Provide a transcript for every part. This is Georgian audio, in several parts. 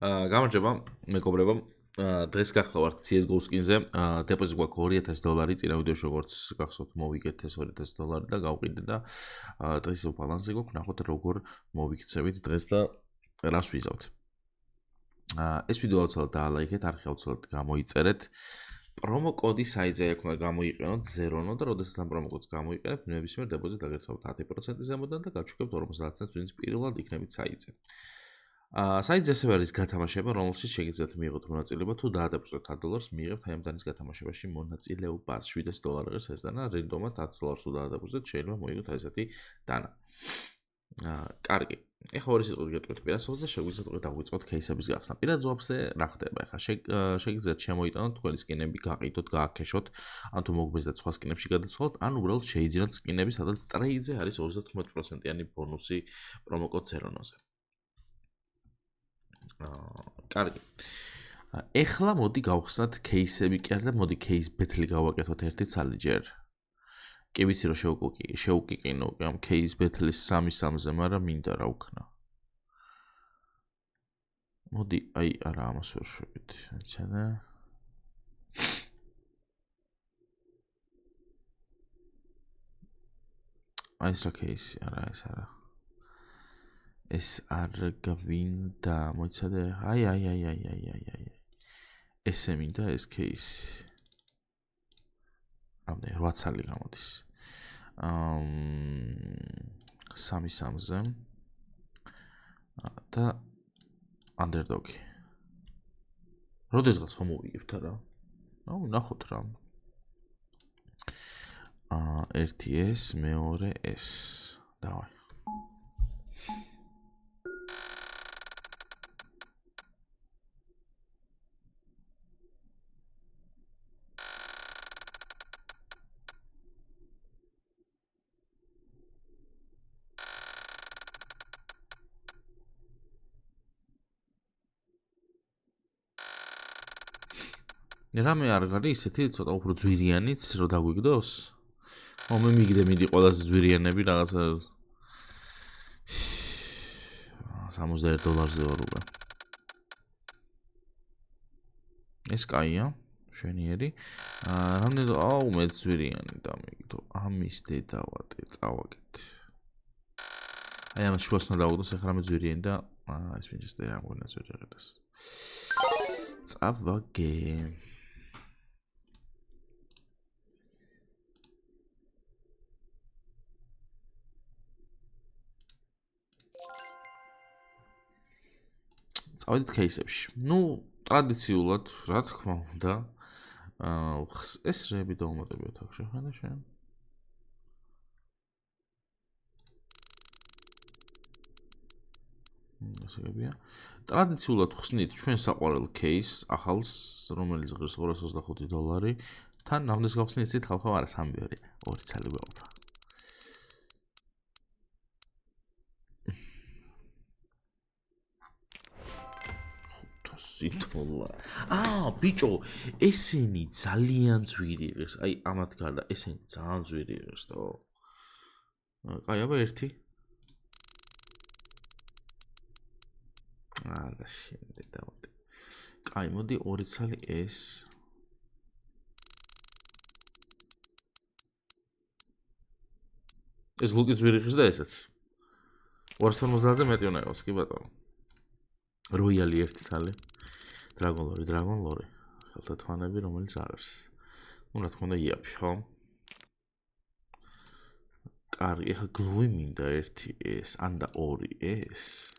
გამარჯობა, მეგობრებო. დღეს გახლავართ CS:GO skin-ზე. დეპოზიტი გვაქვს $2000, წინა ვიდეოში როგორც გახსოვთ, მოვიგეთ ეს $2000 და გავყიდე და დღეს ბალანსი გვაქვს. ნახოთ როგორ მოვიქცევით დღეს და რას ვიზავთ. ეს ვიდეო აუცილებლად დაალაიქეთ, არხი აუცილებლად გამოიწერეთ. პრომო კოდი საიტზე აქ უნდა გამოიყენოთ 0 და როდესაც ამ პრომო კოდს გამოიყენებთ, ნებისმიერ დეპოზიტს აგერცავთ 10% ზემოდან და გაჩვენებთ 50 ცენტს, ვინც პირველად იქნებით საიტზე. საიტზე ასევე არის გათამაშება, რომელშიც შეგიძლიათ მიიღოთ მონაწილეობა თუ დაადეპოზიტოთ $10, მიიღებთ აი ამ დანის გათამაშებაში მონაწილეობას. $7 ღირს ეს დანა, რენდომად $10 თუ დაადეპოზიტოთ, შეიძლება მოიგოთ ესეთი დანა. კარგი. ეხლა ორი სიტყვით გეტყვით პირასოლზე, შეგვიძლიათ უკვე დავიწყოთ кейსების გახსნა. პირად ზღვაფზე რა ხდება? ეხლა შეგიძლიათ შემოიტანოთ თქვენი სკინები, გაყიდოთ, გააქეშოთ, ან თუ მოგბეზდათ სხვა სკინებში გადაცვალოთ, ან უბრალოდ შეიძინოთ სკინები, სადაც ტრეიდზე არის 99%-იანი ბონუსი პრომო კოდ 0-ზე. კარგი. ეხლა მოდი გავხსნათ кейსები, კი არა და მოდი кейს ბეთლი გავაკეთოთ ერთი ცალი ჯერ. კი ვიცი რომ შევუკიკინო ამ кейს ბეთლის 3-3-ზე, მაგრამ მინდა რა ვქნა. მოდი, აი, არა, ამას ვერ შვებით. ეცადა. აი ეს რა кейსი, არა, ეს არა. ეს არ გვინდა, მოიცადე. აი. ესე მინდა ეს кейსი. ამდენ 8 ცალი გამოდის. 3-3-ზე. და underdog-ი. როდესღაც ხომ მოვიგებთ არა? აუ, ნახოთ რა. ერთი ეს, მეორე ეს. დავაი. რამე არ გარი ისეთი ცოტა უფრო ძვირიანიც რო დაგვიგდოს? მე მიგდე მიდი ყველაზე ძვირიანები რაღაცა $61-ზე ვარ უკვე. ეს კაია, შვენიერი. რამდენი აუ მე ძვირიანი დამიგდო. ამის დედავატე წავაკეთ. აი ამას შუას უნდა დავუდგოს ეხლა მე ძვირიანი და ეს მინდა რა მგონია ვერ აღებას. წავაგე. წავედით кейსებში. ტრადიციულად, რა თქმა უნდა, ეს რები დავუმატებიოთ აქ შეხედა შენ. ასეებია. ტრადიციულად ხსნით ჩვენ საყვარელ кейს, ახალს, რომელიც ღირს $225. თან ნამდვილს გავხსნით ისეთ ხალხო არა 3-2, 2 ცალი გვაქვს. $5. ბიჭო, ესენი ძალიან ძვირი ღირს. აი, ამათ გარდა ესენი ძალიან ძვირი ღირს და. კაი, აბა ერთი. არა, შენდე დავატე. კაი, მოდი 2 ცალი ეს. ეს ლუკი ძვირი ღირს და ესაც. 250-ზე მეტი უნდა იყოს, კი ბატონო. როიალი 1 ცალი. დრაგონ ლორი. ხელთათვანები, რომელიც არის. რა თქმა უნდა, იაფი, ხო? კარგი, ეხა გლუი მინდა 1 ეს, ან და 2 ეს.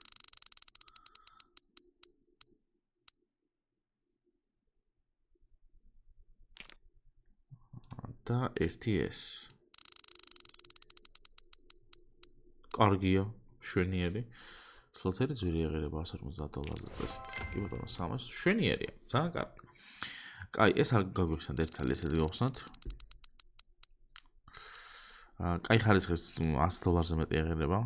და 1 ეს. კარგია, შვენიერი. სლოთერი ძვირი აღერება $150-ზე წესით. კი ბატონო, 300 შვენიერია, ძალიან კარგი. კაი, ეს არ გაგვიხსენთ ერთ ცალი ესეთი გავხსნათ. კაი ხარისხის $100-ზე მეტი აღერება.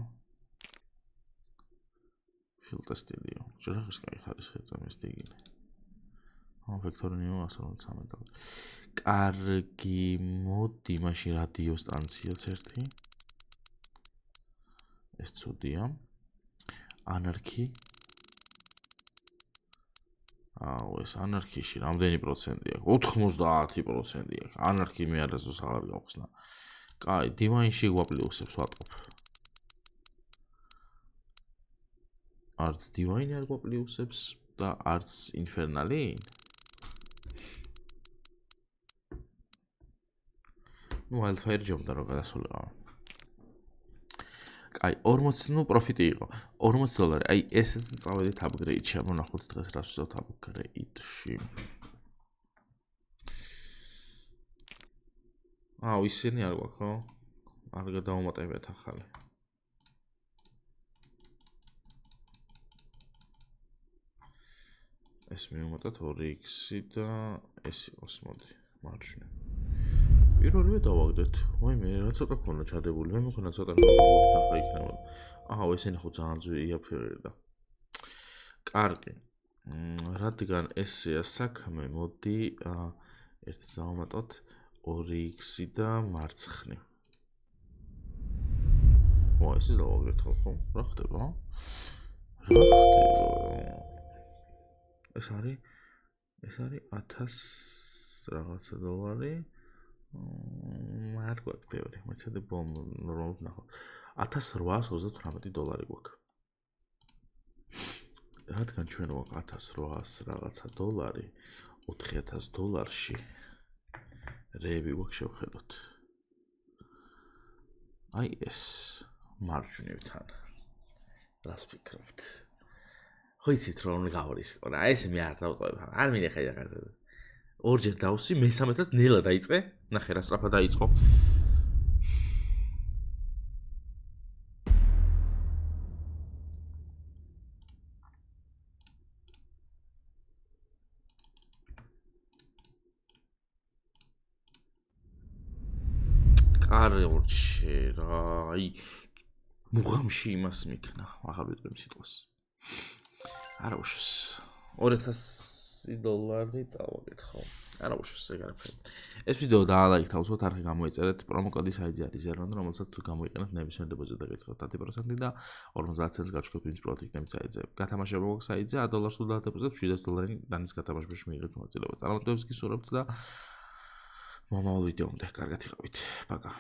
ფილტერ სტილიო. ჯერახის კაი ხარისხი წამის დგინე. ვექტორინიო $113. კარგი, მოდი მაშინ რადიო სტანციაც ერთი. ეს ცუდია. ანარქი აუ ეს ანარქიაში რამდენი პროცენტი აქვს? 90% აქვს. ანარქი მე არასდროს აღარ გავხსნა. კაი, დივაინში გვაპლიუსებს ვატყობ. არც დივაინი არ გვაპლიუსებს და არც ინფერნალი? ნუ Wildfire ჯობდა რომ გადასულიყავ. კაი, 40 ნუ პროფიტი იყო. $40. აი ესეც წავედით upgrade-ში, ამონახოთ დღეს რას ვსვათ upgrade-ში. აუ, ისინი არ გვაქვს, ხო? არ გადავუმატებიათ ახალი. ეს მივუმატოთ 2x და ეს იყოს, მოდი, მარჯვნივ. პირველივე დავაგდეთ. ვაიმე, რა ცოტა ქონა ჩადებული, მე მქონა ცოტა ნორმალური სახა იქნებოდა. აჰა, ესენი ხო ძალიან იაფერია და. კარგი. რადგან ესეა საქმე, მოდი ერთი დავამატოთ 2x და მარცხნივ. ვა, ესე დავაგდეთ ხო? რა ხდება? ეს არის 1000 რაღაცა $. არ გვაქვს ბევრი, მეცადე ნორმალურად ნახოთ. $1838 გვაქვს. რადგან ჩვენ გვაქვს 1800 რაღაცა $, $4000-ში რეები გვაქვს შევხედოთ. აი ეს მარჯვნივთან. რას ფიქრობთ? ხო იცით რომ გავრისკო რა, ეს მე არ დავყვებ. არ მინახე ახლა. ორჯერ დავსვი, მესამედაც ნელა დაიწყე. ნახე რა სწრაფად დაიწყო. კაროჩე რა, აი მუღამში იმას მიქნა, აღარ ვიტყვი სიტყვას. არა უშვის. $2000 წავაგეთ ხო? არა უშვის ეგ არაფერი. ეს ვიდეო დაალაიქთ, აუცილებლად არხი გამოიწერეთ, პრომოკოდი საიძე არის ზერონდ, რომელსაც თუ გამოიყენებთ ნებისმიერ დებოზიტზე გეცხოთ 10% და 50 ცენტს გაჩქოთ ვინც პროდუქტები საიძე. გათამაშება გვაქვს საიძე, $100 თუ დადებოზიტებთ $700 დანის გათამაშებაში მიიღებთ მონაწილეობას. წარმატებებს გისურვებთ და მომავალ ვიდეომდე კარგად იყავით. პაკა.